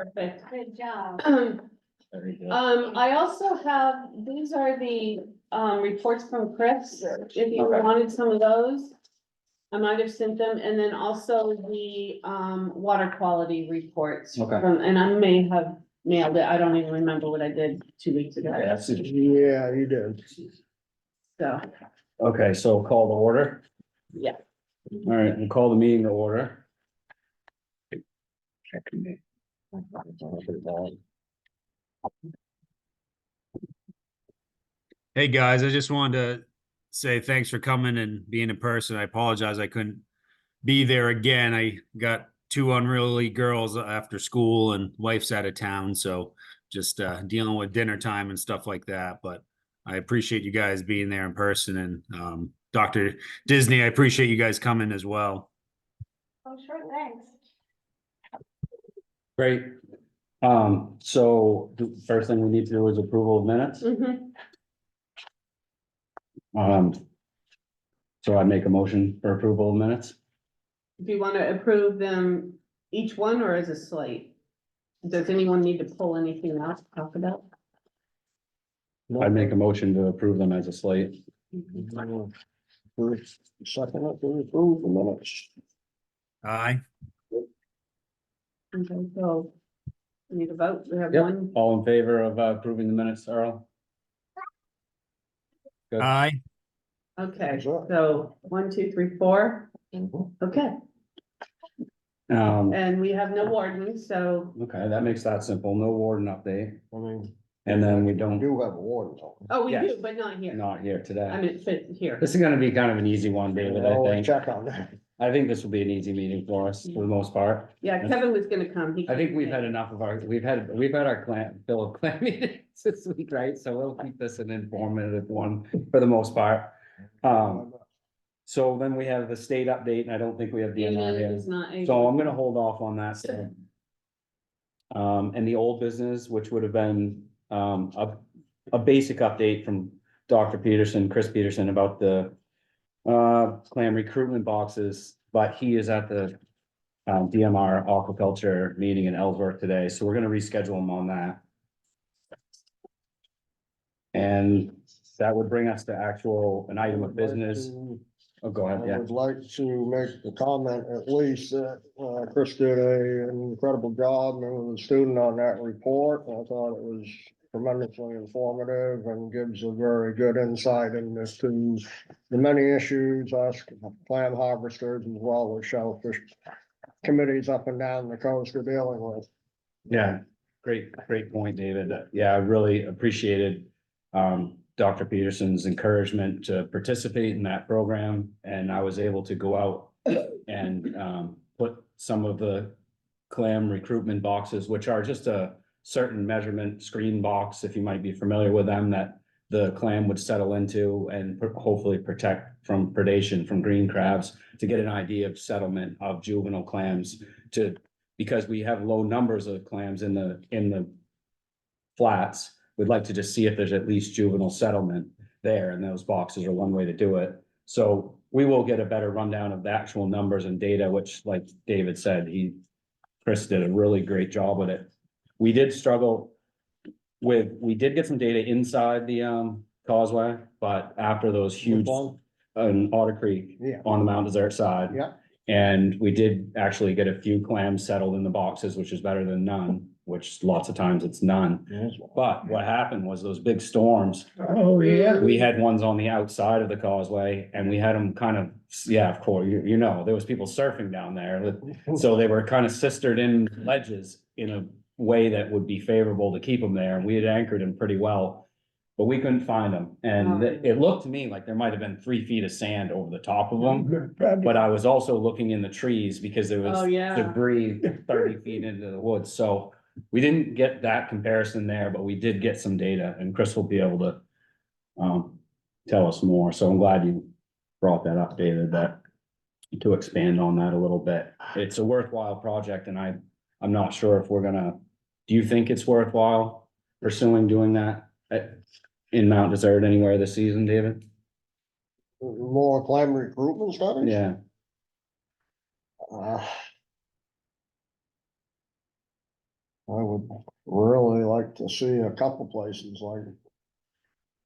Perfect. Good job. Very good. I also have, these are the, reports from Chris, if you Okay. wanted some of those. I might have sent them, and then also the, water quality reports. Okay. And I may have mailed it, I don't even remember what I did 2 weeks ago, Yes. Yeah, you did. so, Okay, so call the order. yeah. All right, we'll call the meeting to order. Hey, guys, I just wanted to say thanks for coming and being in person. I apologize I couldn't be there again. I got two unruly girls after school and wife's out of town, so just dealing with dinner time and stuff like that. But I appreciate you guys being there in person, and Dr. Disney, I appreciate you guys coming as well. Oh, sure, thanks. Great. So the first thing we need to do is approval of minutes. Mhm. So I make a motion for approval of minutes. Do you want to approve them each one or as a slate? Does anyone need to pull anything out to talk about? I make a motion to approve them as a slate. First, second, approve the minutes. Aye. Okay, so we need a vote, we have Yep. one, All in favor of approving the minutes, Earl? Good. Aye. okay, so 1, 2, 3, 4, okay, and we have no warden, so, Okay, that makes that simple. No warden update. I mean. And then we We don't, do have a warden. though. oh, we Yes. do, but not here. not here I today. mean, it fit here. This is gonna be kind of an easy one, David, I Always think. check on that. I think this will be an easy meeting for us for the most part. Yeah, Kevin was gonna come. He I think couldn't we've make had it. enough of we've had our fill of clan meetings this week, right? So we'll keep this an informative one for the most part. So then we have the state update, and I don't think we have DNR Dana here. is not able. So I'm gonna hold off on that stuff. And the old business, which would have been, a basic update from Dr. Peterson, Chris Peterson, about the clam recruitment boxes, but he is at the DMR aquaculture meeting in Ellsworth today, so we're gonna reschedule him on that. And that would bring us to an item of business. Oh, go ahead, I yeah. would like to make the comment at least that Chris did an incredible job and was a student on that report. I thought it was tremendously informative and gives a very good insight into the many issues us clam harvesters as well as shellfish committees up and down the coast are dealing with. Yeah, great point, David. Yeah, I really appreciated Dr. Peterson's encouragement to participate in that program. And I was able to go out and put some of the clam recruitment boxes, which are just a certain measurement screen box, if you might be familiar with them, that the clam would settle into and hopefully protect from predation from green crabs, to get an idea of settlement of juvenile clams, because we have low numbers of clams in the flats. We'd like to just see if there's at least juvenile settlement there, and those boxes are one way to do it. So we will get a better rundown of the actual numbers and data, which, like David said, Chris did a really great job with it. We did get some data inside the causeway, but after those huge, on Otter Creek, Yeah. on the Mount Desert side. Yeah. And we did actually get a few clams settled in the boxes, which is better than none, which lots of times it's none. But what happened was those big storms, Oh, yeah. we had ones on the outside of the causeway, and we had them kind of, yeah, of course, you know, there was people surfing down there. So they were kind of sistered in ledges in a way that would be favorable to keep them there, and we had anchored them pretty well. But we couldn't find them, and it looked to me like there might have been 3 feet of sand over the top of them. But I was also looking in the trees because there was Oh, yeah. debris 30 feet into the woods, so we didn't get that comparison there, but we did get some data, and Chris will be able to tell us more, so I'm glad you brought that up, David, to expand on that a little bit. It's a worthwhile project, and I'm not sure if do you think it's worthwhile pursuing doing that in Mount Desert anywhere this season, David? More clam recruitment studies? I would really like to see a couple places like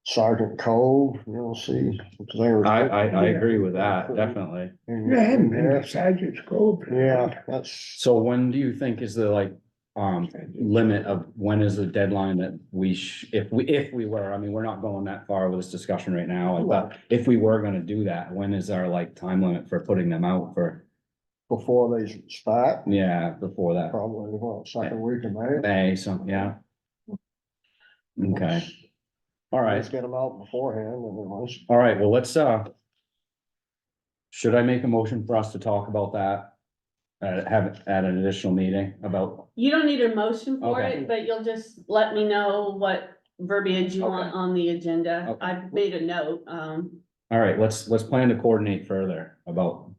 Sergeant Cove, you know, see. if they were- I agree with that, definitely. in there. Sergeant's Cove. Yeah, that's, So when do you think is the limit of when is the deadline that if we were, I mean, we're not going that far with this discussion right now, but if we were gonna do that, when is our time limit for putting them out for, before they start, yeah, before that? probably, second week of May. May, so, yeah. Okay, all right, Let's get them out beforehand, anyways. all right, well, let's, should I make a motion for us to talk about that? Have at an additional meeting about, You don't need a motion for Okay. it, but you'll just let me know what verbiage you want Okay. on the agenda. Okay. I've made a note, all right, let's plan to coordinate further about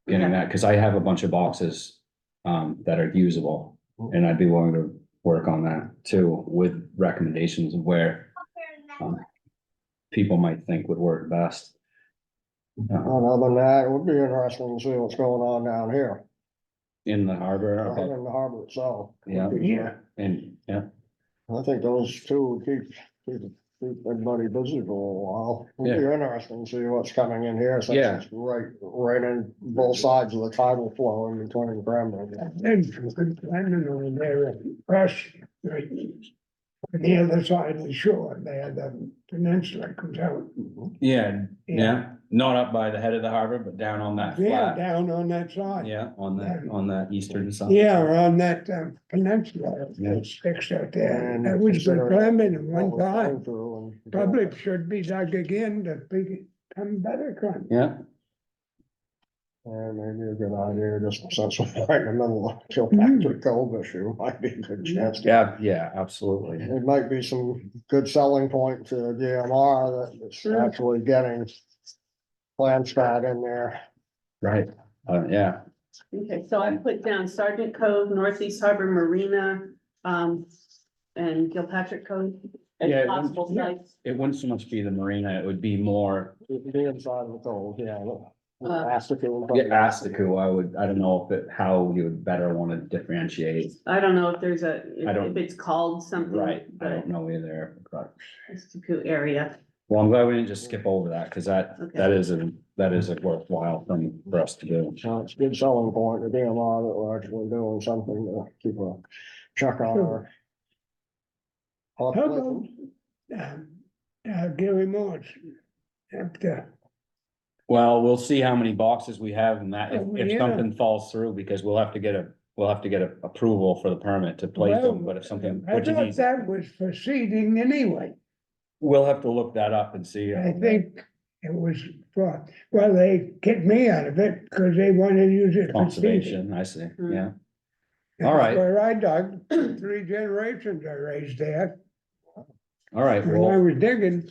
getting Okay. that, cause I have a bunch of boxes. That are usable, and I'd be willing to work on that too, with recommendations of where. People might think would work best. And other than that, it would be interesting to see what's going on down here, In the harbor, in okay, the harbor itself. yeah, Yeah, and, yeah, I think those two keep everybody busy for a while. It'll be interesting to see what's coming in here, since Yeah. it's right in both sides of the tidal flow in between Cranberry. there's some good planning over there at Rush, right? On the other side of the shore, there, the peninsula comes out. yeah, not up by the head of the harbor, but down on that Yeah, flat. down on that side. Yeah, on that eastern side. Yeah, on that peninsula, Yeah. that sticks out there. And That was good considering climbing at what one we're going time. through and- Probably should be dug again to become better climbing. Yeah, And maybe a good idea, just since we're right in the middle of Kilpatrick Cove issue, might be a good chance. to- yeah, absolutely, It might be some good selling point to DMR that it's actually getting Landscat in there. right, yeah, okay, so I put down Sergeant Cove, Northeast Harbor Marina, and Gilpatrick Cove. As Yeah, possible yeah. sites. it wouldn't so much be the marina, it would be more, The inside of the cove, yeah. Asticue. I don't know how you would better wanna differentiate. I don't know if there's I don't- if it's called something. Right, I But don't know either, but, it's the cool area. well, I'm glad we didn't just skip over that, cause Okay. that is a worthwhile thing for us to do. So it's a good selling point to DMR that we're actually doing something to keep a check on our. How about, Gary Moore's up there? Well, we'll see how many boxes we have and that, Oh, if yeah. something falls through, because we'll have to get a approval for the permit to place them, but if something, I which is thought easy, that was for seeding anyway. we'll have to look that up and see. I think it was for, well, they kicked me out of it because they wanted to use it for seeding. Conservation, I see, Hmm. yeah, That's All right. where I dug, 3 generations I raised there, all right, when I well, was digging.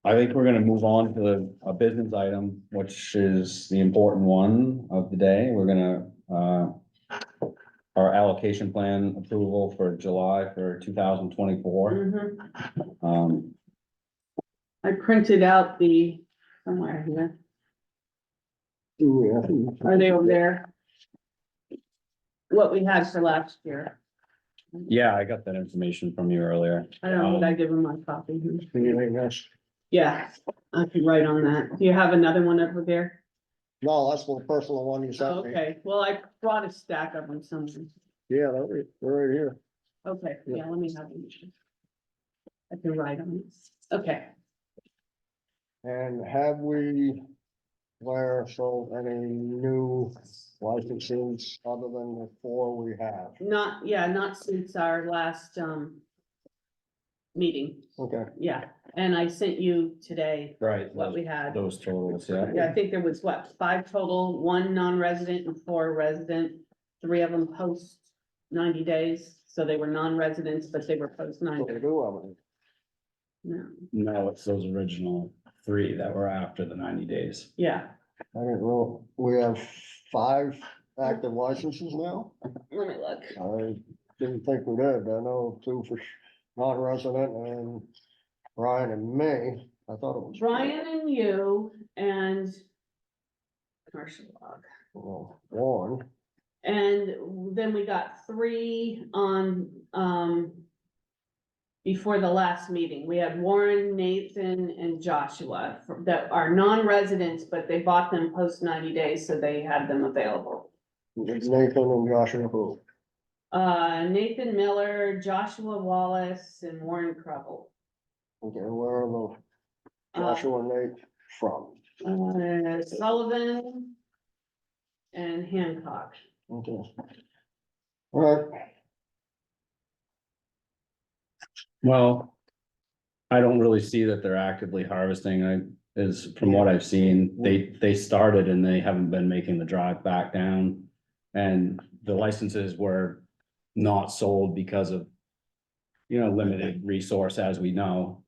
I think we're gonna move on to a business item, which is the important one of the day, we're gonna, our allocation plan approval for July for 2024. Mhm. I printed out somewhere here. Are they over there? What we had for last year. Yeah, I got that information from you earlier. I don't know, did I give them my copy? Anything else? Yeah, I could write on that. Do you have another one over there? No, that's the personal one you Oh, sent me. okay, well, I brought a stack of them somewhere. Yeah, they're right here. Okay, yeah, let me have them. I can write on this. Okay, And have we, Blair, sold any new licenses other than the 4 we have? not since our last, meeting, Okay, yeah, and I sent you today Right, what we had. those totals, yeah. Yeah, I think there was 5 total, 1 non-resident and 4 resident, 3 of them post 90 days, so they were non-residents, but they were post so 90. we do have any. No, No, it's those original 3 that were after the 90 days. yeah, I didn't know, we have 5 active licenses now? let me look. I didn't think we did. I know 2 for non-resident and Ryan and me. I thought it was. Brian and you and commercial log. Well, 1. And then we got 3 on, before the last meeting. We had Warren, Nathan, and Joshua that are non-residents, but they bought them post 90 days, so they had them available. It's Nathan and Joshua who? Nathan Miller, Joshua Wallace, and Warren Crubble. Okay, where are the Uh, Joshua and Nate from? Sullivan and Hancock. Okay. All right, Well, I don't really see that they're actively harvesting. From what I've seen, they started and they haven't been making the drive back down. And the licenses were not sold because of, limited resource, as we know.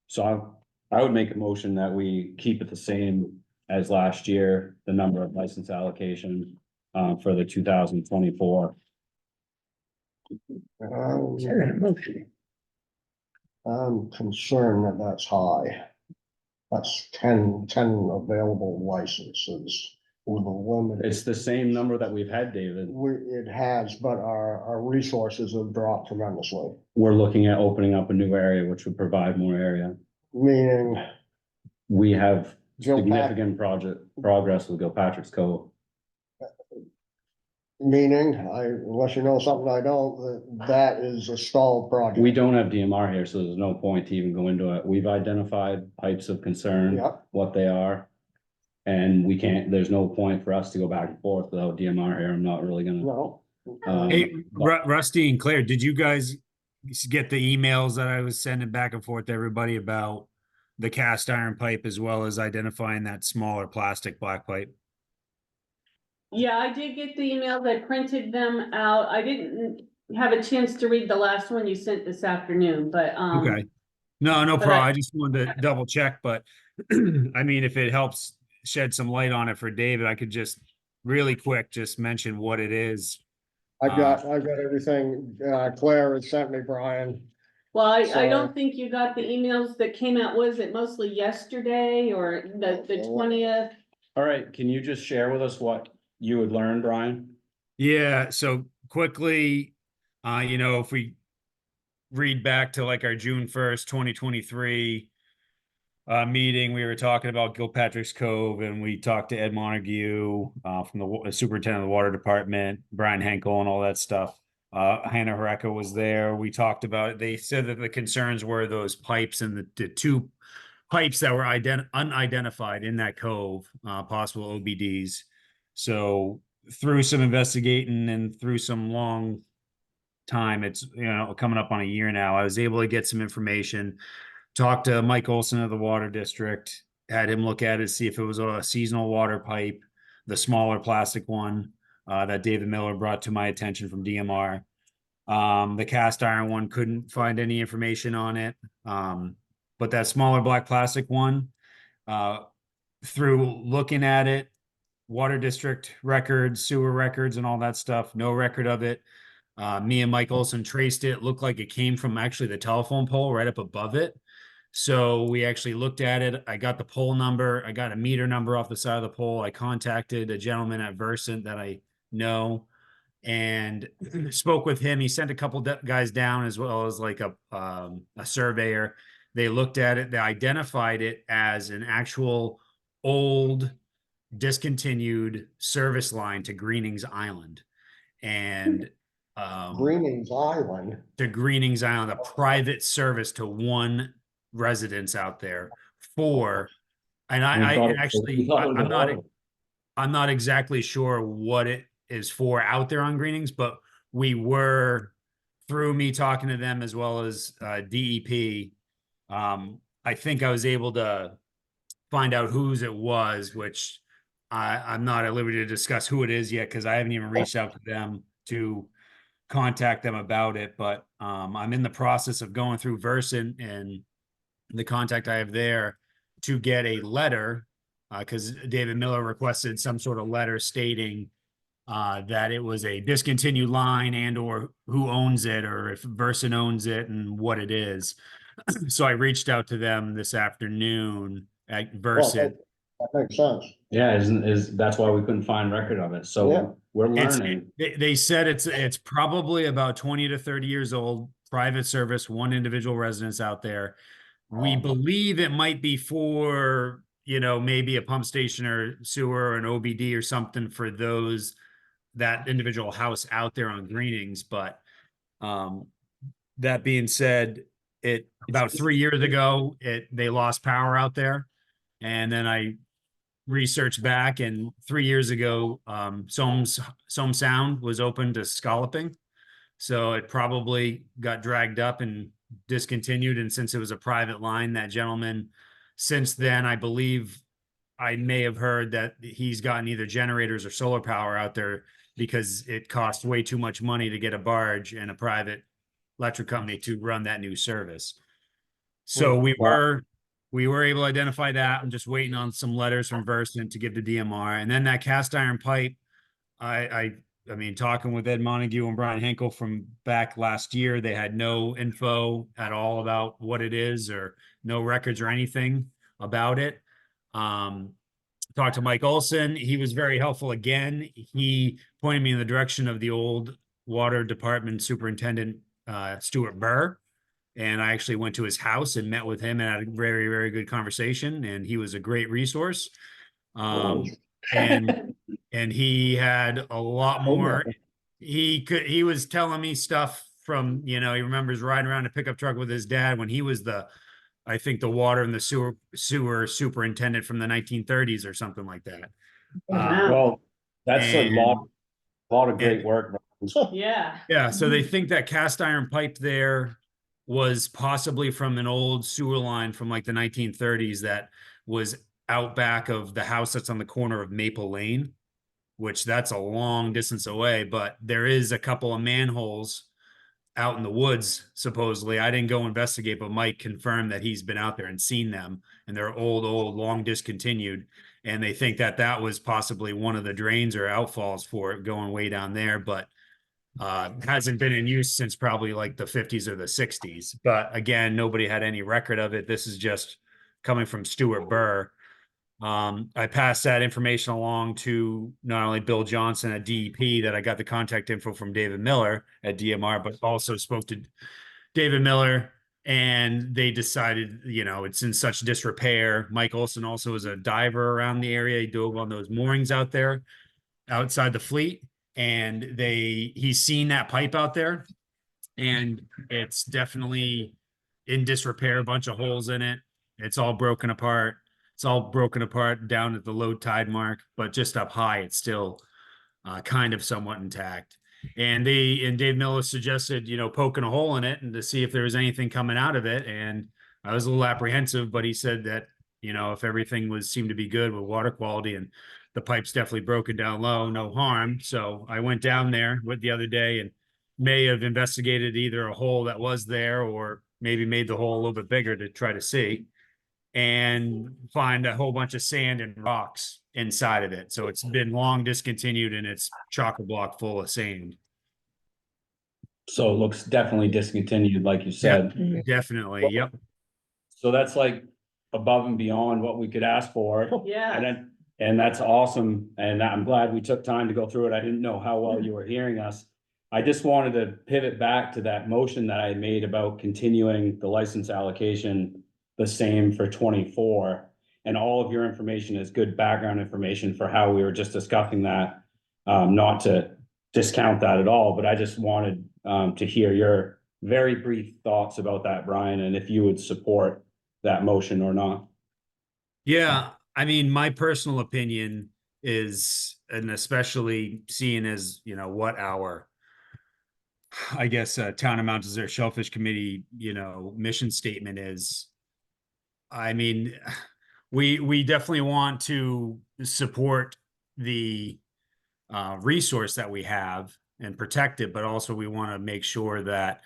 So I would make a motion that we keep it the same as last year, the number of license allocation for the 2024. Second motion. I'm concerned that that's high. That's 10 available licenses with a limited. It's the same number that we've had, David. It has, but our resources have dropped tremendously, We're looking at opening up a new area, which would provide more area. meaning We have Gilpatrick- significant progress with Gilpatrick's Cove. unless you know something I don't, that is a stalled project. We don't have DMR here, so there's no point to even go into it. We've identified pipes of concern, Yep. what they are. And there's no point for us to go back and forth without DMR here. I'm not really gonna. No, Hey, But Rusty and Claire, did you guys get the emails that I was sending back and forth to everybody about the cast iron pipe as well as identifying that smaller plastic black pipe? Yeah, I did get the emails. I printed them out. I didn't have a chance to read the last one you sent this afternoon, but, Okay. No but problem. I- I just wanted to double check, but I mean, if it helps shed some light on it for David, I could just really quick just mention what it is. I've got everything, Claire has sent me, Brian. well, I So- don't think you got the emails that came out, was it mostly yesterday or the 20th? all right, can you just share with us what you had learned, Brian? Yeah, so quickly, if we read back to like our June 1st, 2023 meeting, we were talking about Gilpatrick's Cove and we talked to Ed Montague from the superintendent of the water department, Brian Henkel and all that stuff. Hannah Horeca was there. We talked about it. They said that the concerns were those pipes and the 2 pipes that were unidentified in that cove, possible OBDs. So through some investigating and through some long time, it's coming up on a year now, I was able to get some information, talk to Mike Olson of the water district, had him look at it, see if it was a seasonal water pipe, the smaller plastic one that David Miller brought to my attention from DMR. The cast iron one, couldn't find any information on it, but that smaller black plastic one, through looking at it, water district records, sewer records and all that stuff, no record of it. Me and Mike Olson traced it, looked like it came from actually the telephone pole right up above it. So we actually looked at it. I got the pole number. I got a meter number off the side of the pole. I contacted a gentleman at Versant that I know and spoke with him. He sent a couple guys down as well as like a surveyor. They looked at it. They identified it as an actual old discontinued service line to Greening's Island. And Greening's Island. to Greening's Island, a private service to one residence out there for, and I'm not exactly sure what it is for out there on Greenings, but we were, through me talking to them as well as DEP, I think I was able to find out whose it was, which I'm not at liberty to discuss who it is yet because I haven't even reached out to them to contact them about it. But I'm in the process of going through Versant and the contact I have there to get a letter because David Miller requested some sort of letter stating that it was a discontinued line and or who owns it or if Versant owns it and what it is. So I reached out to them this afternoon at Versant. That makes sense. Yeah, that's why we couldn't find record of it. So Yeah. we're It's, learning. they said it's probably about 20 to 30 years old, private service, one individual residence out there. We believe it might be for, maybe a pump station or sewer or an OBD or something for that individual house out there on Greenings. But that being said, about 3 years ago, they lost power out there. And then I researched back, and 3 years ago, Somme Sound was open to scalloping. So it probably got dragged up and discontinued. And since it was a private line, that gentleman, since then, I believe I may have heard that he's gotten either generators or solar power out there because it costs way too much money to get a barge and a private electric company to run that new service. So we were able to identify that. I'm just waiting on some letters from Versant to give the DMR. And then that cast iron pipe, I mean, talking with Ed Montague and Brian Henkel from back last year, they had no info at all about what it is or no records or anything about it. Talked to Mike Olson. He was very helpful again. He pointed me in the direction of the old water department superintendent, Stuart Burr. And I actually went to his house and met with him and had a very, very good conversation. And he was a great resource. And he had a lot more. He was telling me stuff from, he remembers riding around a pickup truck with his dad when he was I think the water and the sewer superintendent from the 1930s or something like that. Well, that's a lot of great work. Yeah. Yeah, so they think that cast iron pipe there was possibly from an old sewer line from like the 1930s that was out back of the house that's on the corner of Maple Lane, which that's a long distance away, but there is a couple of manholes out in the woods, supposedly. I didn't go investigate, but Mike confirmed that he's been out there and seen them, and they're old, long discontinued. And they think that was possibly one of the drains or outfalls for it going way down there, but hasn't been in use since probably like the 50s or the 60s. But again, nobody had any record of it. This is just coming from Stuart Burr. I passed that information along to not only Bill Johnson at DEP, that I got the contact info from David Miller at DMR, but also spoke to David Miller, and they decided, it's in such disrepair. Mike Olson also is a diver around the area. He dove on those moorings out there outside the fleet, and he's seen that pipe out there, and it's definitely in disrepair, a bunch of holes in it. It's all broken apart. It's all broken apart down at the low tide mark, but just up high, it's still kind of somewhat intact. And Dave Miller suggested, poking a hole in it and to see if there was anything coming out of it. And I was a little apprehensive, but he said that, if everything seemed to be good with water quality and the pipe's definitely broken down low, no harm. So I went down there the other day and may have investigated either a hole that was there or maybe made the hole a little bit bigger to try to see, and find a whole bunch of sand and rocks inside of it. So it's been long discontinued and it's chock-a-block full of sand. So it looks definitely discontinued, like you said. Definitely. Yep. So that's like above and beyond what we could ask for. Yeah. And that's awesome. And I'm glad we took time to go through it. I didn't know how well you were hearing us. I just wanted to pivot back to that motion that I made about continuing the license allocation the same for 24. And all of your information is good background information for how we were just discussing that. Not to discount that at all, but I just wanted to hear your very brief thoughts about that, Brian, and if you would support that motion or not. Yeah. I mean, my personal opinion is, and especially seeing as, what our, I guess, Town of Mount Desert Shellfish Committee, mission statement is, I mean, we definitely want to support the resource that we have and protect it, but also we want to make sure that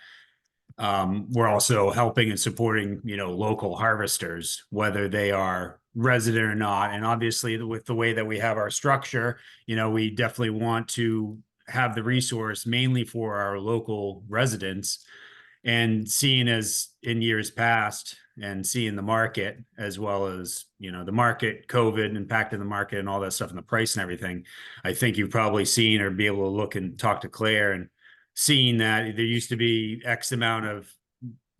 we're also helping and supporting, local harvesters, whether they are resident or not. And obviously, with the way that we have our structure, we definitely want to have the resource mainly for our local residents. And seeing as in years past and seeing the market as well as, the market, COVID impacting the market and all that stuff and the price and everything, I think you've probably seen or be able to look and talk to Claire and seeing that there used to be X amount of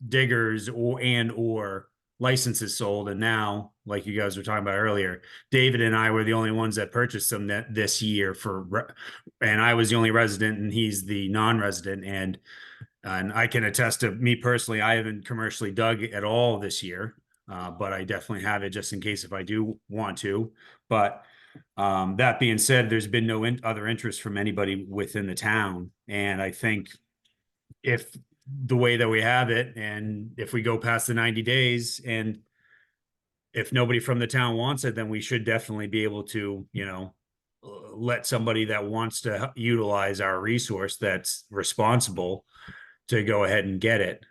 diggers or licenses sold. And now, like you guys were talking about earlier, David and I were the only ones that purchased them this year and I was the only resident and he's the non-resident. And I can attest to me personally, I haven't commercially dug at all this year, but I definitely have it just in case if I do want to. But that being said, there's been no other interest from anybody within the town. And I think if the way that we have it, and if we go past the 90 days and if nobody from the town wants it, then we should definitely be able to, let somebody that wants to utilize our resource that's responsible to go ahead and get it.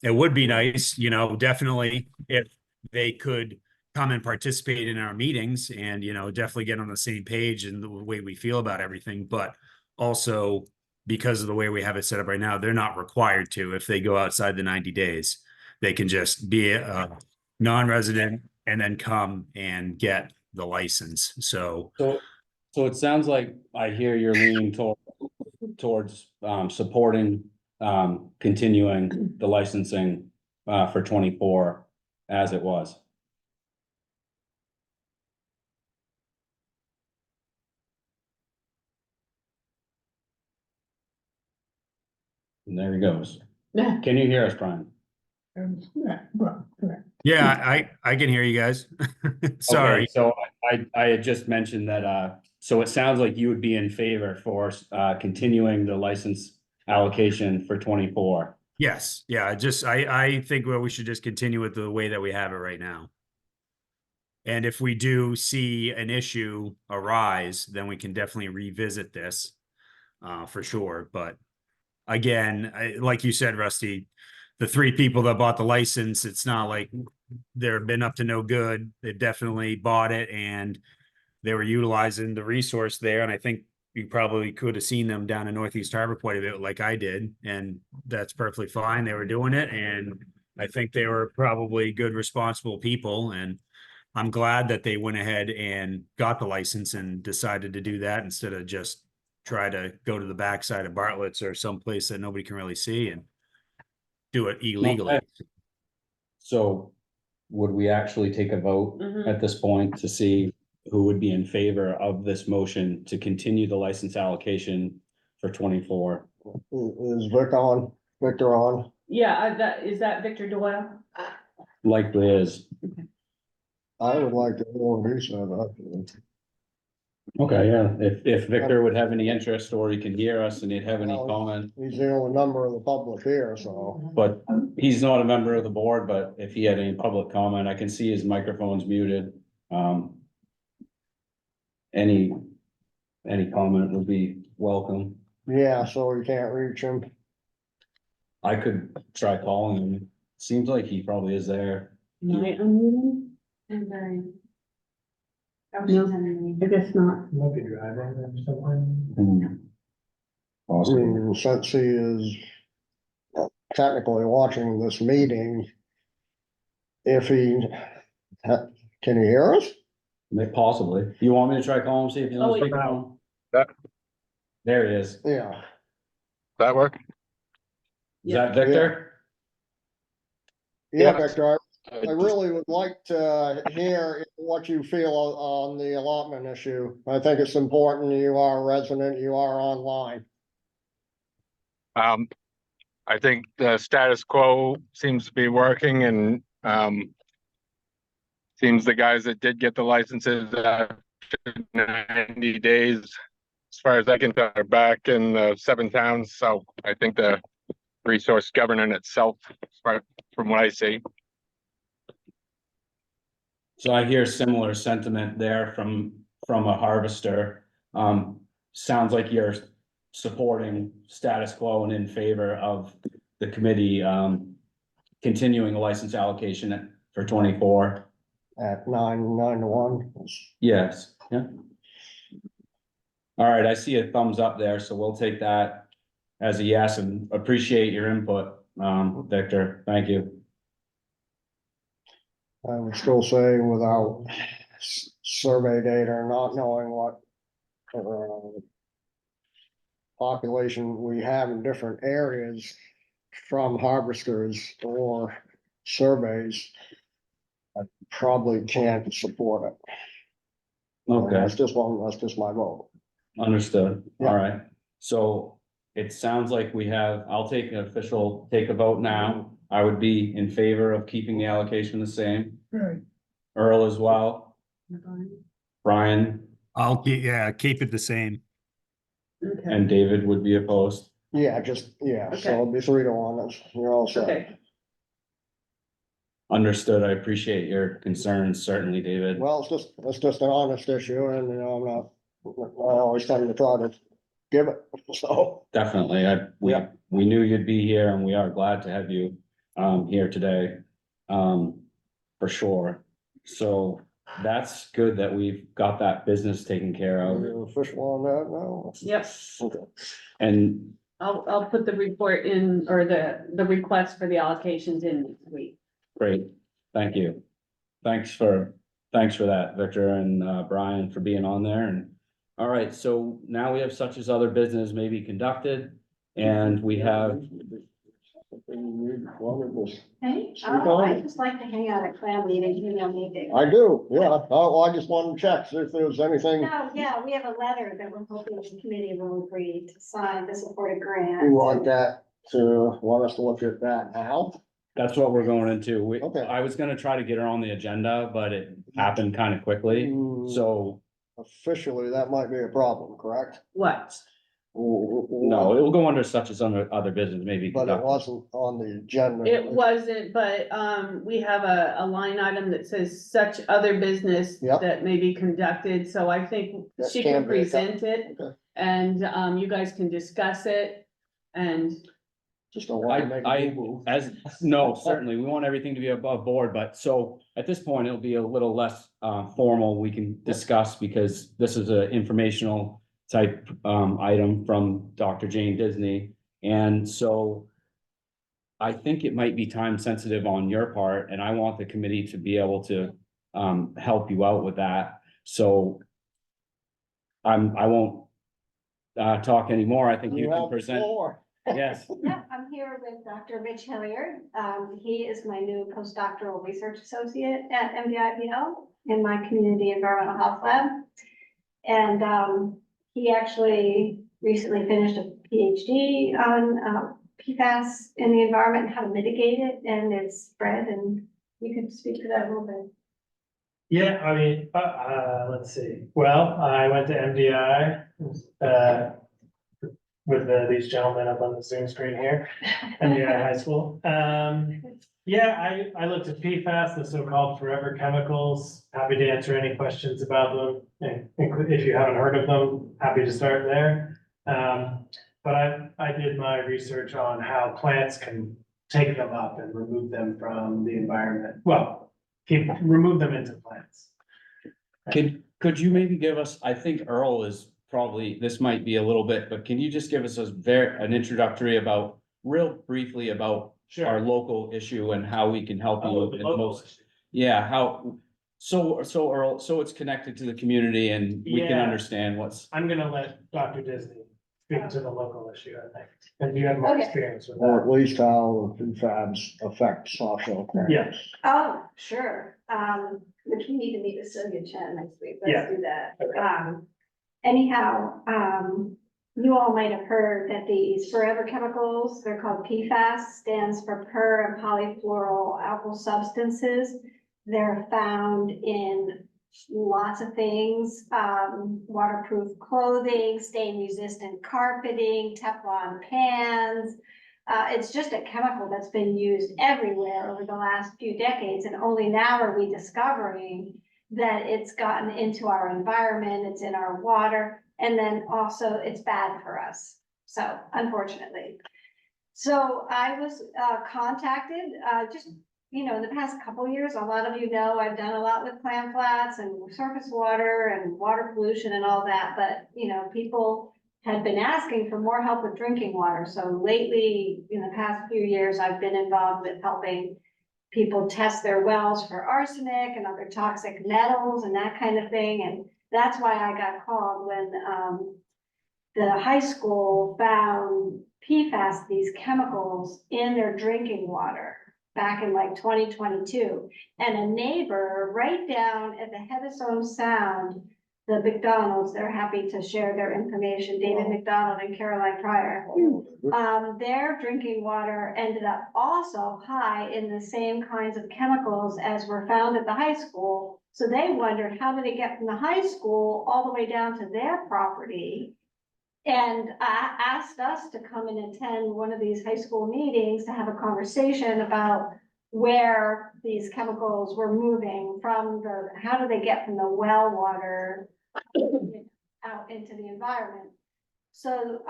It would be nice, definitely if they could come and participate in our meetings and, definitely get on the same page and the way we feel about everything. But also because of the way we have it set up right now, they're not required to. If they go outside the 90 days, they can just be a non-resident and then come and get the license. So it sounds like I hear you're leaning towards supporting continuing the licensing for 24 as it was. And there he goes. Can you hear us, Brian? yeah, I can hear you guys. Sorry. Okay, so I had just mentioned that, so it sounds like you would be in favor for continuing the license allocation for 24. Yes. Yeah. I think we should just continue with the way that we have it right now. And if we do see an issue arise, then we can definitely revisit this for sure. But again, like you said, Rusty, the 3 people that bought the license, it's not like they've been up to no good. They definitely bought it and they were utilizing the resource there. And I think you probably could have seen them down in Northeast Harbor quite a bit like I did. And that's perfectly fine. They were doing it. And I think they were probably good, responsible people. And I'm glad that they went ahead and got the license and decided to do that instead of just try to go to the backside of Bartlett's or someplace that nobody can really see and do it illegally. Okay. So would we actually take a vote at this point to see who would be in favor of this motion to continue the license allocation for 24? Is Victor on? Yeah, is that Victor Doyle? Likely is. I would like to hear what he said. Okay, yeah, if Victor would have any interest or he can hear us and he'd have any Well, comment, He's the only member of the public here, so. but he's not a member of the board, but if he had any public comment, I can see his microphone's muted. Any comment would be welcome. Yeah, so we can't reach him. I could try calling him. Seems like he probably is there. Can I unmute him? I'm very. Oh, No. she's underneath. I guess not. Maybe driving or something. I Awesome. mean, since he is technically watching this meeting, if he, can he hear us? Possibly. You want me to try calling him, see if he Oh, knows? yeah. There he is. Is Yeah. That work? that Victor? Yeah, Yeah. Victor, I really would like to hear what you feel on the allotment issue. I think it's important. You are a resident, you are online. I think the status quo seems to be working and, seems the guys that did get the licenses after 90 days, as far as I can tell, are back in the 7 towns. So I think the resource governing itself, from what I see. So I hear similar sentiment there from a harvester. Sounds like you're supporting status quo and in favor of the committee, continuing the license allocation for 24. At 9 to 1. Yes, yeah. All right, I see a thumbs up there, so we'll take that as a yes and appreciate your input. Victor, thank you. I would still say without survey data, not knowing what population we have in different areas from harvesters or surveys, I probably can't support it. Okay, That's just my vote. understood. Yeah. All right. So it sounds like I'll take a vote now. I would be in favor of keeping the allocation the same. Right, Earl as well, Brian keep it the same. Okay, and David would be opposed. Yeah, so it'll be 3-1, you're all set. okay, Understood. I appreciate your concerns, certainly, David. Well, it's just an honest issue and, I always tend to try to give it, so. Definitely. Yeah. We knew you'd be here and we are glad to have you here today. For sure. So that's good that we've got that business taken care Are of. you official on that now? yep. Okay. And I'll put the report in, or the request for the allocations in next week. great, thank you. Thanks for that, Victor and Brian, for being on there. And all right, so now we have such as other business may be conducted, and we have, Hey, Speak on I it. just like to hang out at clam meetings, meeting. I do, yeah. Oh, I just wanted to check, see if there was anything No, yeah, we have a letter that we're hoping the committee will agree to sign to support a grant. you want us to look at that now. that's what we're going into. Okay. I was gonna try to get her on the agenda, but it happened kind of quickly, Mm, so Officially, that might be a problem, correct? What? no, it will go under such as other business, maybe. But it wasn't on the agenda. It wasn't, but, we have a line item that says such other business Yep. that may be conducted, so I think That she can can be present it. Okay. And, you guys can discuss it, and, Just don't want to make a boo-boo. No, certainly, we want everything to be above board, but so at this point, it'll be a little less formal, we can discuss, because this is an informational type item from Dr. Jane Disney, and so I think it might be time sensitive on your part, and I want the committee to be able to help you out with that, so I won't talk anymore, I think you You can have the present, floor. yes. Yeah, I'm here with Dr. Rich Hilliard. He is my new postdoctoral research associate at MDIPL in my community environmental health lab. And he actually recently finished a PhD on PFAS in the environment and how to mitigate it and its spread. And you could speak to that a little bit. Yeah, I mean, let's see. Well, I went to MDI, with these gentlemen up on the Zoom screen here, MDI High School. Yeah, I looked at PFAS, the so-called forever chemicals. Happy to answer any questions about them. And if you haven't heard of them, happy to start there. But I did my research on how plants can take them up and remove them from the environment. Well, remove them into plants. Could you maybe give us, I think Earl is probably, this might be a little bit, but can you just give us an introductory about, real briefly about our local issue and how we can help you in most, yeah, how, so Earl, so it's connected to the community and we can Yeah. understand what's, I'm gonna let Dr. Disney speak to the local issue, I think, and you have more Okay. experience with Or that. at least how PFAS affects offshore. plants. Yeah. Oh, sure. Which we need to meet with Sylvia Chen next week. Yeah. Let's do that. Okay. Anyhow, you all might have heard that these forever chemicals, they're called PFAS, stands for per and polyfluoroalkyl substances. They're found in lots of things, waterproof clothing, stain resistant carpeting, Teflon pans. It's just a chemical that's been used everywhere over the last few decades, and only now are we discovering that it's gotten into our environment, it's in our water, and then also it's bad for us. So unfortunately. So I was contacted, in the past couple years, a lot of you know, I've done a lot with clam flats and surface water and water pollution and all that, but people had been asking for more help with drinking water. So lately, in the past few years, I've been involved with helping people test their wells for arsenic and other toxic metals and that kind of thing. And that's why I got called when the high school found PFAS, these chemicals, in their drinking water back in like 2022. And a neighbor right down at the Heatherstone Sound, the McDonald's, they're happy to share their information, David McDonald and Caroline Pryor. Their drinking water ended up also high in the same kinds of chemicals as were found at the high school. So they wondered, how did it get from the high school all the way down to their property? And asked us to come and attend one of these high school meetings to have a conversation about where these chemicals were moving from how do they get from the well water out into the environment. So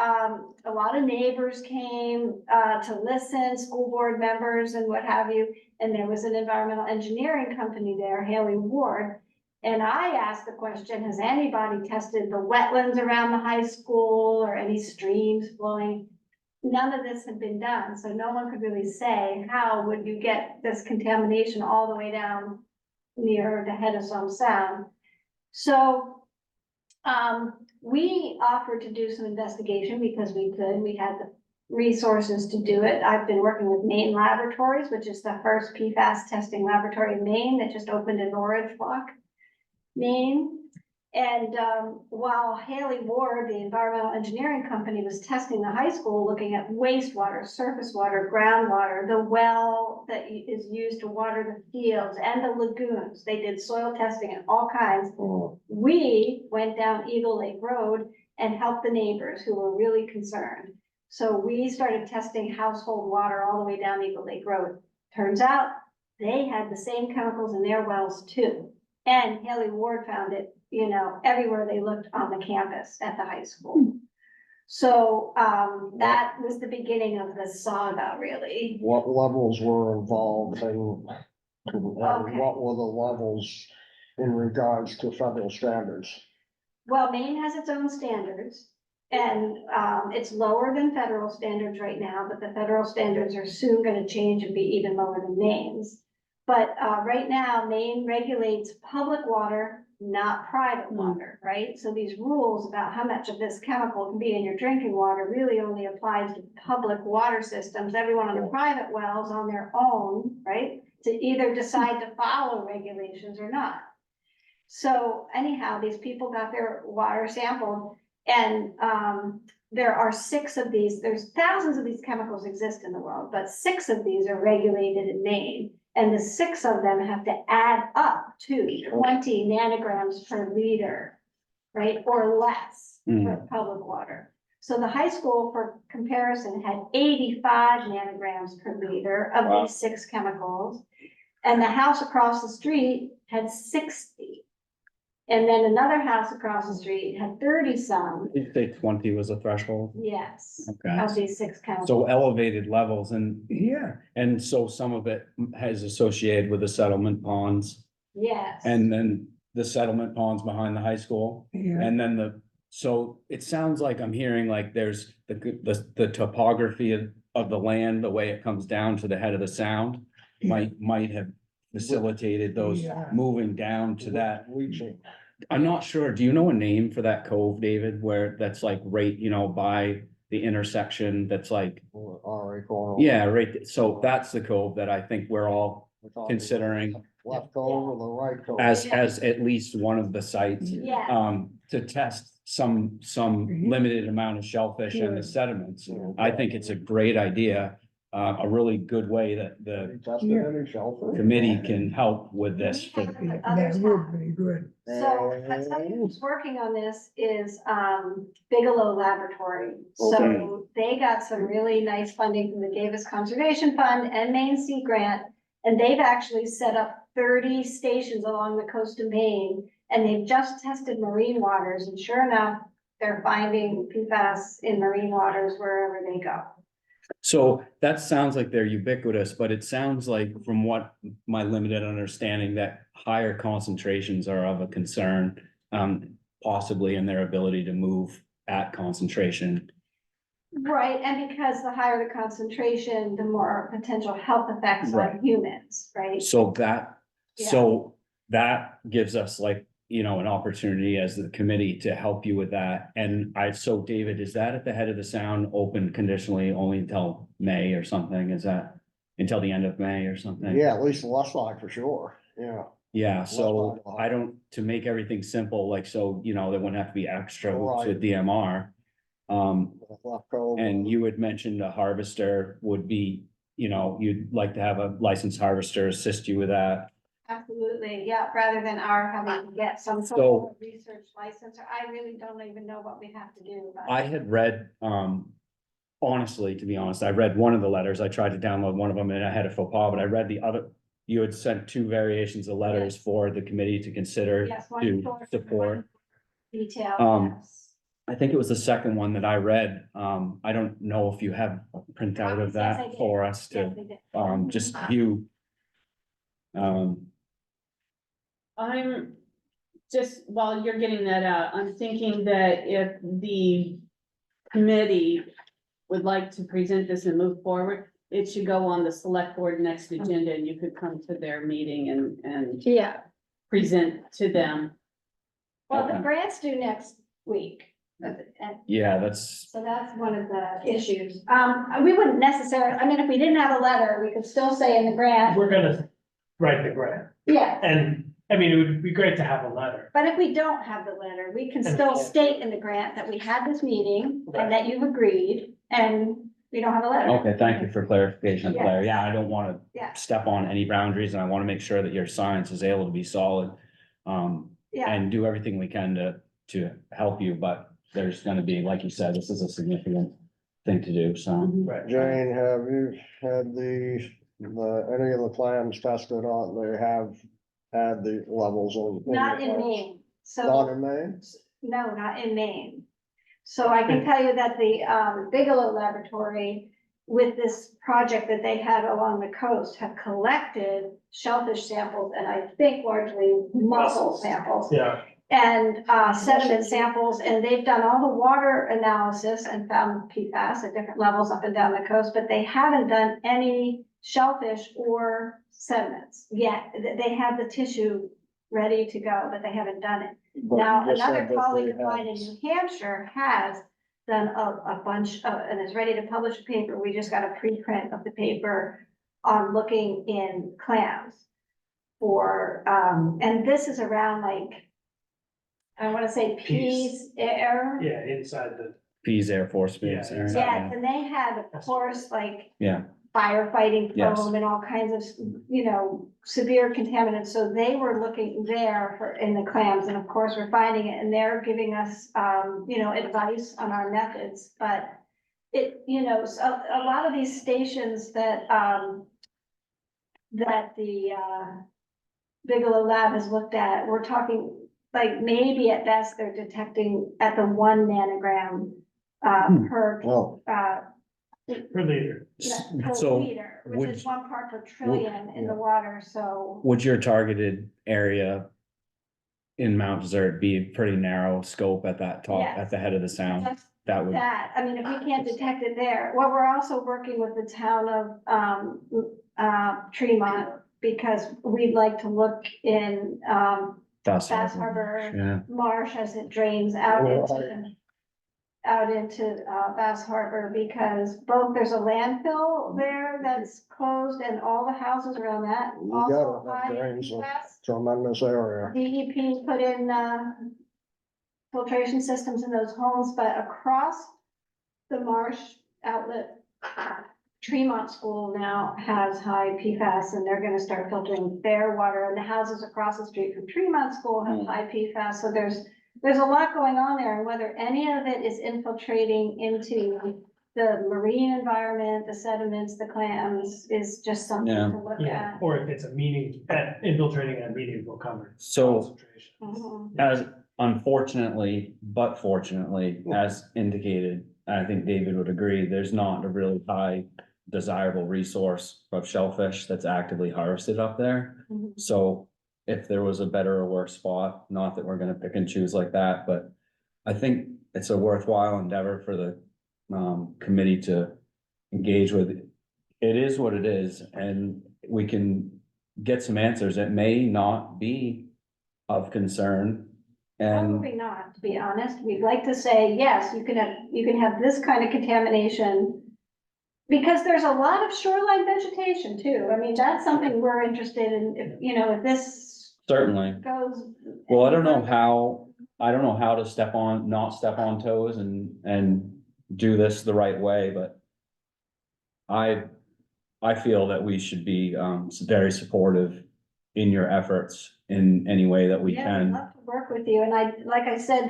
a lot of neighbors came to listen, school board members and what have you. And there was an environmental engineering company there, Haley Ward. And I asked the question, has anybody tested the wetlands around the high school or any streams flowing? None of this had been done, so no one could really say, how would you get this contamination all the way down near the Heatherstone Sound? So we offered to do some investigation because we could. We had the resources to do it. I've been working with Maine Laboratories, which is the first PFAS testing laboratory in Maine that just opened in Norridge Block, Maine. And while Haley Ward, the environmental engineering company, was testing the high school, looking at wastewater, surface water, groundwater, the well that is used to water the fields and the lagoons, they did soil testing and all kinds. We went down Eagle Lake Road and helped the neighbors who were really concerned. So we started testing household water all the way down Eagle Lake Road. Turns out they had the same chemicals in their wells too. And Haley Ward found it, everywhere they looked on the campus at the high school. So that was the beginning of the saga, really. What levels were involved and Okay. what were the levels in regards to federal standards? Well, Maine has its own standards, and it's lower than federal standards right now, but the federal standards are soon going to change and be even lower than Maine's. But right now, Maine regulates public water, not private water, right? So these rules about how much of this chemical can be in your drinking water really only applies to public water systems. Everyone on the private wells on their own, right? To either decide to follow regulations or not. So anyhow, these people got their water sampled, and there are 6 of these. There's thousands of these chemicals exist in the world, but 6 of these are regulated in Maine. And the 6 of them have to add up to 20 nanograms per liter, right? Or less for public water. So the high school, for comparison, had 85 nanograms per liter of these 6 chemicals. And the house across the street had 60. And then another house across the street had 30 some. Did you say 20 was a threshold? Yes, Okay. of these 6 chemicals. So elevated levels Yeah, and so some of it has associated with the settlement ponds Yes. and then the settlement ponds behind the high school. yeah. And then so it sounds like I'm hearing like there's the topography of the land, the way it comes down to the head of the sound might have facilitated those Yeah. moving down to that. Leaching. I'm not sure. Do you know a name for that cove, David, where that's like right, by the intersection that's like, RA corner. yeah, right. So that's the cove that I think we're all We're talking considering left cove or the right cove? as at least one of the sites. Yeah. To test some limited amount of shellfish and the sediments. I think it's a great idea, a really good way that the Tested any shellfish? committee can help with this. We have That other would be good. So, somebody who's working on this is, Bigelow Laboratory. So they got some really nice funding from the Davis Conservation Fund and Maine Sea Grant. And they've actually set up 30 stations along the coast of Maine, and they've just tested marine waters, and sure enough, they're finding PFAS in marine waters wherever they go. So that sounds like they're ubiquitous, but it sounds like from what my limited understanding that higher concentrations are of a concern, possibly in their ability to move at concentration. Right, and because the higher the concentration, the more potential health effects Right. on humans, right? So that, Yeah. so that gives us like, you know, an opportunity as the committee to help you with that. And so David, is that at the head of the sound open conditionally only until May or something? Is that until the end of May or something? Yeah, at least the left side for sure, yeah. Yeah, so Left side. I don't, to make everything simple, like, so, you know, there wouldn't have to be extra hoops with Right. DMR. Left cove, And you had mentioned a harvester would be, you know, you'd like to have a licensed harvester assist you with that. Absolutely, yeah, rather than our having to get some sort So- of research license, or I really don't even know what we have to do. But I had read, honestly, to be honest, I read one of the letters. I tried to download one of them and I had a faux pas, but I read the other. You had sent two variations of letters Yes. for the committee to consider Yes, one to short and support. one detail, yes. yes. I think it was the second one that I read. I don't know if you have a printout of Yes, I that did. for us Yes, to, they did. just view. I'm just, while you're getting that out, I'm thinking that if the committee would like to present this and move forward, it should go on the select board next agenda and you could come to their meeting and Yeah, present to them. well, the Okay. grants due next week. And Yeah, that's, so that's one of the issues. We wouldn't necessarily, I mean, if we didn't have a letter, we could still say in the grant, We're gonna write the grant, yeah. and, I mean, it would be great to have a letter. But if we don't have the letter, we can And still we can't. state in the grant that we had this meeting Right. and that you've agreed and we don't have a letter. okay, thank you for clarification, Yeah. Claire. Yeah, I don't wanna Yeah. step on any boundaries and I wanna make sure that your science is able to be solid. Yeah, And do everything we can to help you, but there's gonna be, like you said, this is a significant thing to do, so. Right. Jane, have you had any of the clams tested on, they have had the levels in? not in the- Maine. Not So, in Maine? no, not in Maine. So I can tell you that the Bigelow Laboratory, with this project that they had along the coast, have collected shellfish samples and I think largely mussel samples. Yeah, And sediment samples, and they've done all the water analysis and found PFAS at different levels up and down the coast, but they haven't done any shellfish or sediments yet. They have the tissue ready to go, but they haven't done it. But Now, you just another said that colleague they of mine in had- New Hampshire has done a bunch of, and is ready to publish a paper. We just got a preprint of the paper on looking in clams for, and this is around like, I wanna say Pease Air. yeah, inside the, Pease Air Force Base. Yeah, area, Yes, and they had, of course, like Yeah, firefighting Yes. foam and all kinds of, you know, severe contaminants. So they were looking there for, in the clams, and of course, we're finding it, and they're giving us, you know, advice on our methods, but it, you know, so a lot of these stations that, that the, Bigelow Lab has looked at, we're talking, like, maybe at best, they're detecting at the 1 nanogram, per, Well, per liter. per so liter, which would- is 1 part per trillion in the water, so. would your targeted area in Mount Desert be a pretty narrow scope at that top, Yes. at the head of the sound? That's That would, that, I mean, if we can't detect it there, well, we're also working with the town of, Tremont, because we'd like to look in, that's. Bass Harbor Yeah, Marsh as it drains out Right. into, Bass Harbor, because both, there's a landfill there that's closed and all the houses around that You also got it, that high in drains a- PFAS. tremendous area. DEP put in, filtration systems in those homes, but across the marsh outlet, Tremont School now has high PFAS, and they're gonna start filtering their water, and the houses across the street from Tremont School have high PFAS, so there's a lot going on there, and whether any of it is infiltrating into the marine environment, the sediments, the clams, is just something Yeah. to look Yeah, at. or if it's infiltrating at meaningful cover. So- concentration. Mhm. as unfortunately, but fortunately, as indicated, I think David would agree, there's not a really high desirable resource of shellfish that's actively harvested up there. Mhm. So if there was a better or worse spot, not that we're gonna pick and choose like that, but I think it's a worthwhile endeavor for the committee to engage with. It is what it is, and we can get some answers. It may not be of concern. And Probably not, to be honest. We'd like to say, yes, you can have this kind of contamination. Because there's a lot of shoreline vegetation too. I mean, that's something we're interested in, if this certainly, goes. well, I don't know how to not step on toes and do this the right way, but I feel that we should be very supportive in your efforts in any way that we Yeah, I'd can. love to work with you. And like I said,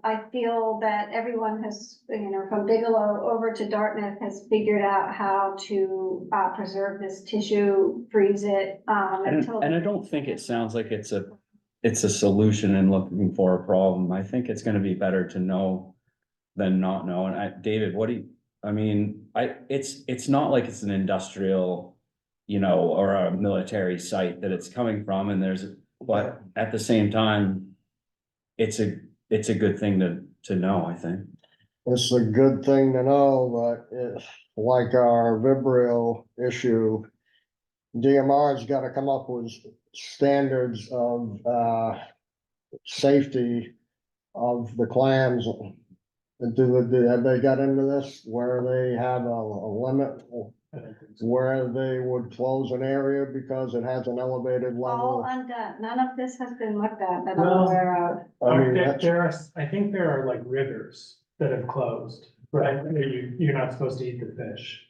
I feel that everyone has, from Bigelow over to Dartmouth has figured out how to preserve this tissue, freeze it. And I don't think it sounds like it's a solution in looking for a problem. I think it's gonna be better to know than not know. And David, it's not like it's an industrial, or a military site that it's coming from, and but at the same time, it's a good thing to know, I think. It's a good thing to know, but it's like our Vibrio issue. DMR's gotta come up with standards of, safety of the clams. Have they got into this where they have a limit where they would close an area because it has an elevated All level? undone. None of this has been looked at that I'm Well, aware of. I mean, I think there are like rivers that have closed, right? Where you're not supposed to eat the fish.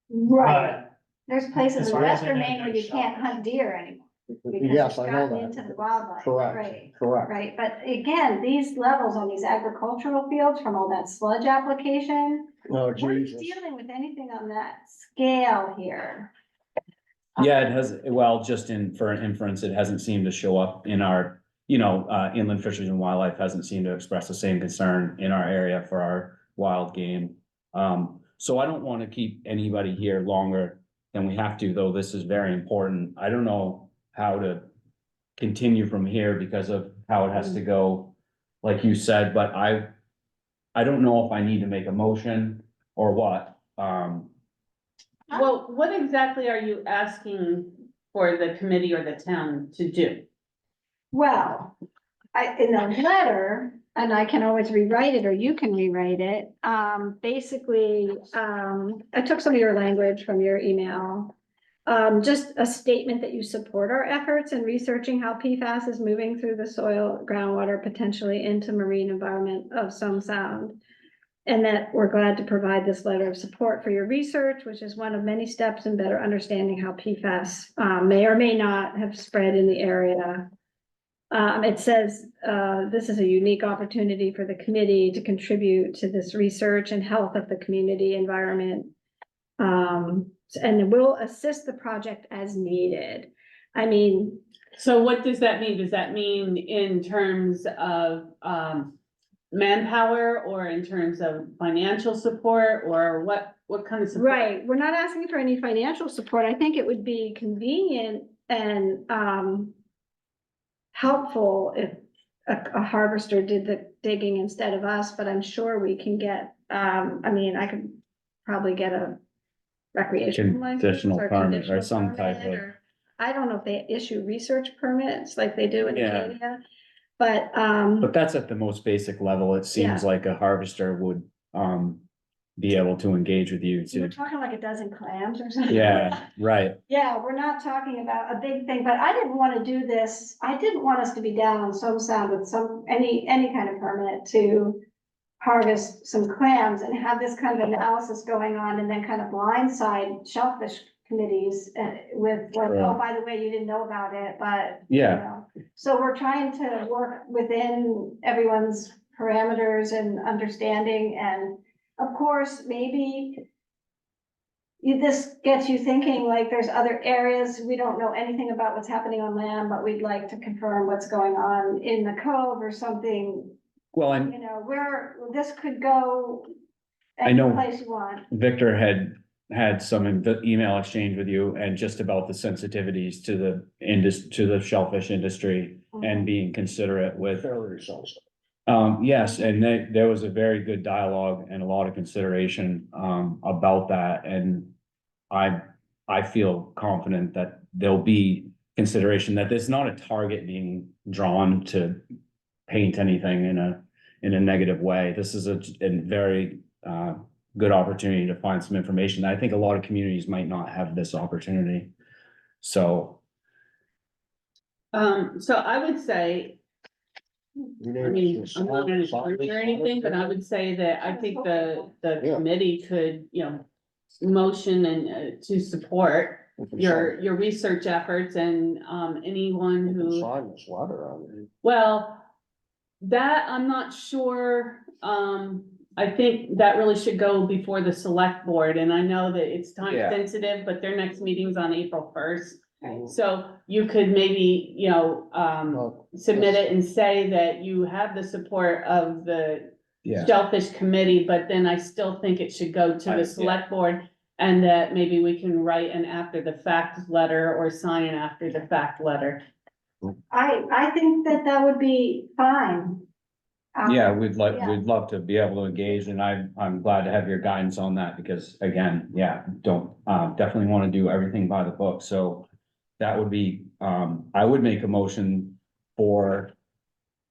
Right. There's As places in far as I western know, Maine where you there's can't shellfish. hunt deer anymore. Because yes, it's I know gotten into that. the wildlife. Correct, Right. correct. Right, but again, these levels on these agricultural fields from all that sludge application, Oh, we're Jesus. dealing with anything on that scale here. Yeah, it has, well, for an inference, it hasn't seemed to show up in our, inland fisheries and wildlife hasn't seemed to express the same concern in our area for our wild game. So I don't want to keep anybody here longer than we have to, though this is very important. I don't know how to continue from here because of how it has to go, like you said, but I don't know if I need to make a motion or what. Well, what exactly are you asking for the committee or the town to do? Well, in the letter, and I can always rewrite it or you can rewrite it, basically, I took some of your language from your email. Just a statement that you support our efforts in researching how PFAS is moving through the soil, groundwater, potentially into marine environment of some sound. And that we're glad to provide this letter of support for your research, which is one of many steps in better understanding how PFAS may or may not have spread in the area. It says this is a unique opportunity for the committee to contribute to this research and health of the community environment. And will assist the project as needed. I mean. So what does that mean? Does that mean in terms of manpower or in terms of financial support or what kind of support? Right, we're not asking for any financial support. I think it would be convenient and helpful if a harvester did the digging instead of us, but I'm sure we can get, I could probably get a recreational license Conditional or permit or conditional some type permit, of- or I don't know if they issue research permits like they do in Yeah. Acadia. But But that's at the most basic level. It seems Yeah. like a harvester would be able to engage with you we're to, talking like a dozen clams or something. yeah, right. Yeah, we're not talking about a big thing, but I didn't want to do this. I didn't want us to be down on some sound with any kind of permit to harvest some clams and have this kind of analysis going on and then kind of blindside shellfish committees with like, oh, Right. by the way, you didn't know about it, but. Yeah. So we're trying to work within everyone's parameters and understanding, and of course, maybe this gets you thinking, like, there's other areas, we don't know anything about what's happening on land, but we'd like to confirm what's going on in the cove or something, Well, and where this could go I any know place you want. Victor had some email exchange with you and just about the sensitivities to the shellfish industry and being considerate with, Very sensitive. Yes, and there was a very good dialogue and a lot of consideration, about that, and I feel confident that there'll be consideration, that there's not a target being drawn to paint anything in a negative way. This is a very, good opportunity to find some information. I think a lot of communities might not have this opportunity. So, So I would say, You I need mean, to I'm not gonna sign agree or anything, but I would say that I think the Yeah. committee could, motion and, to support your research efforts and, anyone You can who, sign this letter, I mean. well, that I'm not sure, I think that really should go before the select board, and I know that it's time Yeah. sensitive, but their next meeting's on April 1st. Right. So you could maybe, Well, submit it and say that you have the support of the yeah, Shellfish committee, but then I still think it should go to Yeah. the select board. And that maybe we can write an after the fact letter or sign an after the fact letter. I think that that would be fine. yeah, we'd Yeah. love to be able to engage, and I'm glad to have your guidance on that, because again, yeah, don't, definitely want to do everything by the book, so that would be, I would make a motion for,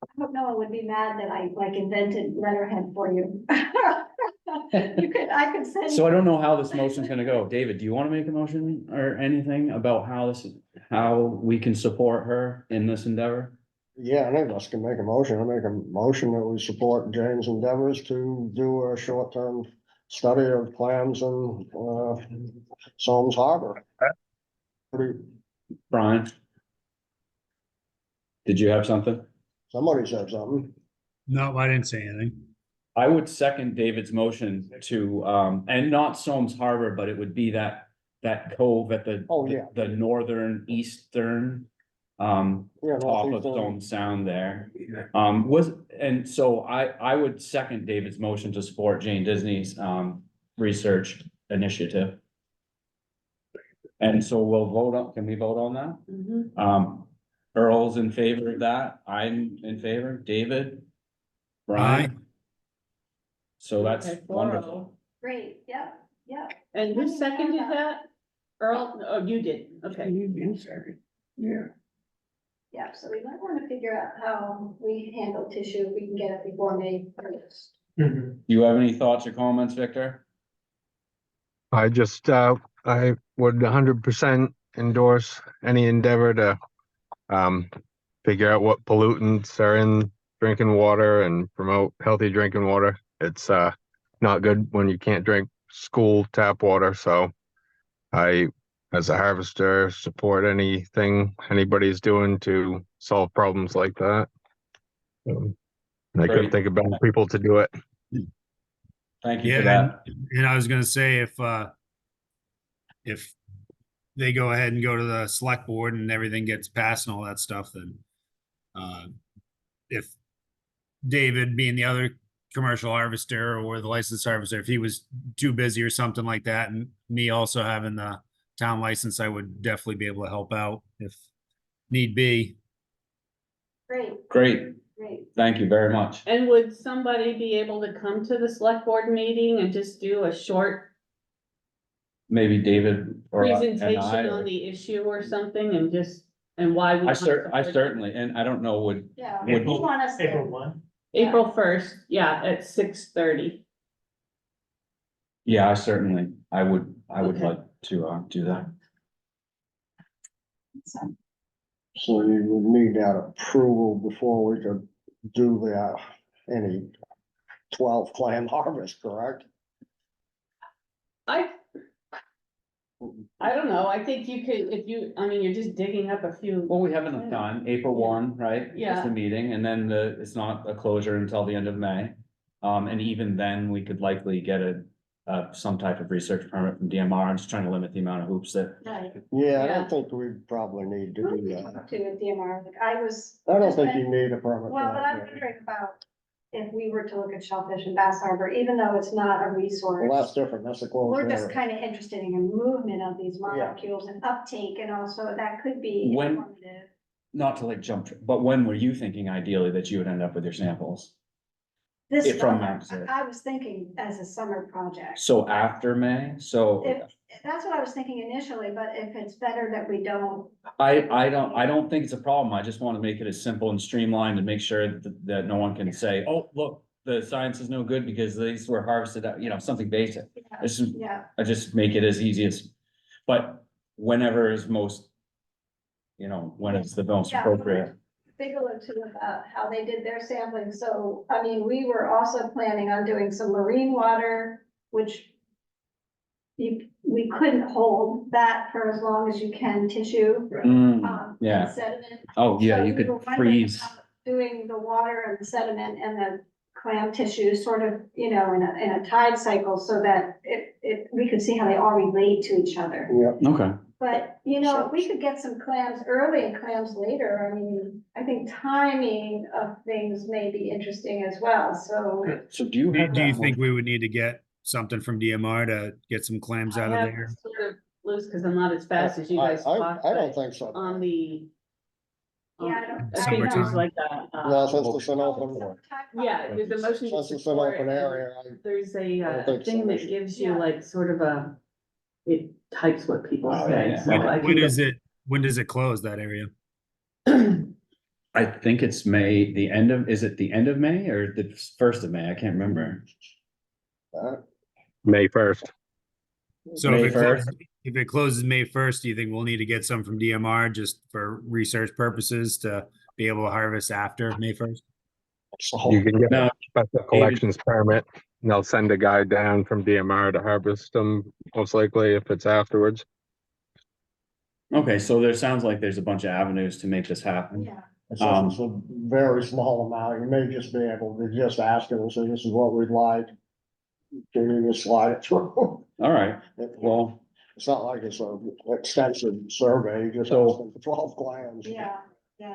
I hope no one would be mad that I like invented letterhead for you. I could send. so I don't know how this motion's gonna go. David, do you want to make a motion or anything about how we can support her in this endeavor? Yeah, any of us can make a motion. I make a motion that we support Jane's endeavors to do a short-term study of plans in, Solms Harbor. Pretty- Brian? Did you have something? Somebody said something. No, I didn't say anything. I would second David's motion to, and not Solms Harbor, but it would be that cove at the. Oh, yeah. The northern eastern, Yeah, top of northeastern. Solms Sound there. And so I would second David's motion to support Jane Disney's, research initiative. And so we'll vote on, can we vote on that? Mhm. Earl's in favor of that, I'm in favor, David? Brian? So that's Okay, 4-0. wonderful. Great, yep, yep. And who seconded that? Earl, oh, you did, okay. You second, yeah. Yeah, so we might want to figure out how we handle tissue, if we can get it before May 1st. Mhm. Do you have any thoughts or comments, Victor? I just, I would 100% endorse any endeavor to, figure out what pollutants are in drinking water and promote healthy drinking water. It's, not good when you can't drink school tap water, so I, as a harvester, support anything anybody's doing to solve problems like that. I couldn't Great. think of better people to do it. Thank you Yeah, for that. and I was gonna say if they go ahead and go to the select board and everything gets passed and all that stuff, then if David being the other commercial harvester or the licensed harvester, if he was too busy or something like that, and me also having the town license, I would definitely be able to help out if need be. Great, Great, great. thank you very much. And would somebody be able to come to the select board meeting and just do a short Maybe David or and presentation I, on or- the issue or something and just, and why we. I certainly, and I don't know, Yeah, Would- you want us April to, 1. April 1st, yeah, at 6:30. yeah, I certainly, I would Okay. like to, do that. So you would need that approval before we could do the, any 12 clam harvest, correct? I don't know, I think you could, if you, I mean, you're just digging up a few. Well, we have enough time, April 1, right? It's Yeah. the meeting, and then it's not a closure until the end of May. And even then, we could likely get some type of research permit from DMR. I'm just trying to limit the amount of hoops that. right, Yeah, I Yeah. don't think we probably need to do that. to a DMR, like I was. I don't think you need a permit. for Well, but I'm that. wondering about if we were to look at Shellfish and Bass Harbor, even though it's not a resource. Well, that's different, that's a closed We're just area. kind of interested in the movement of these molecules and uptake, and also that could be When- informative. Not to like but when were you thinking ideally that you would end up with your samples? It from Mount Zero. I was thinking as a summer project. So after May, so That's what I was thinking initially, but if it's better that we don't. I don't think it's a problem. I just want to make it as simple and streamlined and make sure that no one can say, oh, look, the science is no good because these were harvested out, something basic. This is, Yeah, I just make it as easy as, but whenever is most, when it's the most Yeah. appropriate. Bigelow too about how they did their sampling. So, I mean, we were also planning on doing some marine water, which we couldn't hold that for as long as you can tissue. And Yeah. sediment. Oh, yeah, So you we were could wondering freeze. about doing the water and the sediment and the clam tissue sort of, in a tide cycle so that we could see how they all relate to each other. Yeah, Okay. But, if we could get some clams early and clams later, I mean, I think timing of things may be interesting as well, so. So do you Do have do you that think one? we would need to get something from DMR to get some clams I out of have there? sort of loose, cause I'm not as fast as you guys talk, I don't but think so. on the. Yeah, I don't- I think there's Summertime. like No, since it's an open, yeah, there's a motion to since it's an support, open and area, there's I a don't think thing so. that gives you Yeah. like sort of it types what people Oh, say, yeah. so I can. When does it close, that area? I think it's May, is it the end of May or the 1st of May? I can't remember. May 1st. So May if it closes May 1st, do you think we'll need to get some from DMR just for research purposes to be able to harvest after May 1st? You can get No, a special collections permit, and they'll send a guy down from DMR to harvest them, most likely if it's afterwards. Okay, so there sounds like there's a bunch of avenues to make this happen. Yeah, since it's a very small amount, you may just be able to just ask them and say, this is what we'd like. Can you just slide it through? All right, well, It's not like it's an extensive survey, you just So- ask them for 12 clams. yeah.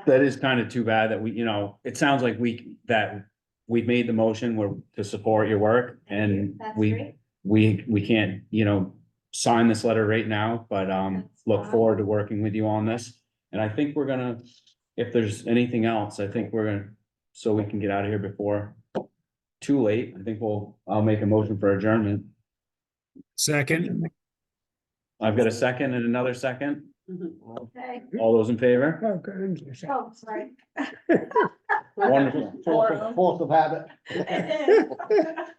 that is kind of too bad that it sounds like we've made the motion to support your work and That's we great. can't, sign this letter right now, but, That's look fine. forward to working with you on this. And I think we're gonna, if there's anything else, I think we're gonna, so we can get out of here before too late, I think I'll make a motion for adjournment. Second, I've got a second and another second. Okay. All those in favor? Okay. Oh, sorry. Wonderful. Fourth of habit.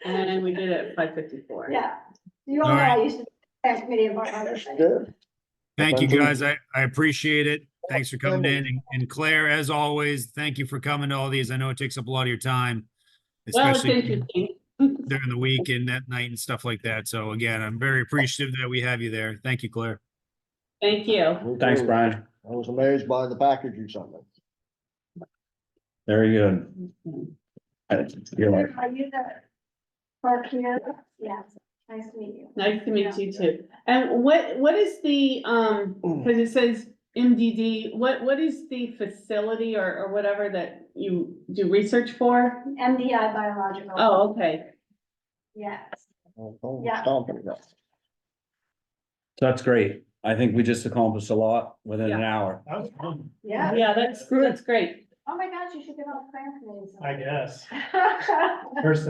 And we did it at 5:54. Yeah. You all know I used to ask committee about other things. Good. thank you, guys. I appreciate it. Thanks for coming in. And Claire, as always, thank you for coming to all these. I know it takes up a lot of your time, Well, it's especially interesting. during the week and at night and stuff like that. So again, I'm very appreciative that we have you there. Thank you, Claire. Thank you. Thanks, Brian. I was amazed by the package you sent me. Very good. You're like, Are you the clerk here? Yes, nice to meet you. Nice to meet you too. And what is the, cause it says MDD, what is the facility or whatever that you do research for? MDI biological. Oh, okay. Yes. Yeah. Company. that's great. I think we just accomplished a lot within an hour. That was fun, Yeah. Yeah, that's great. Oh my gosh, you should get on the plan committee. I guess. sometime. First,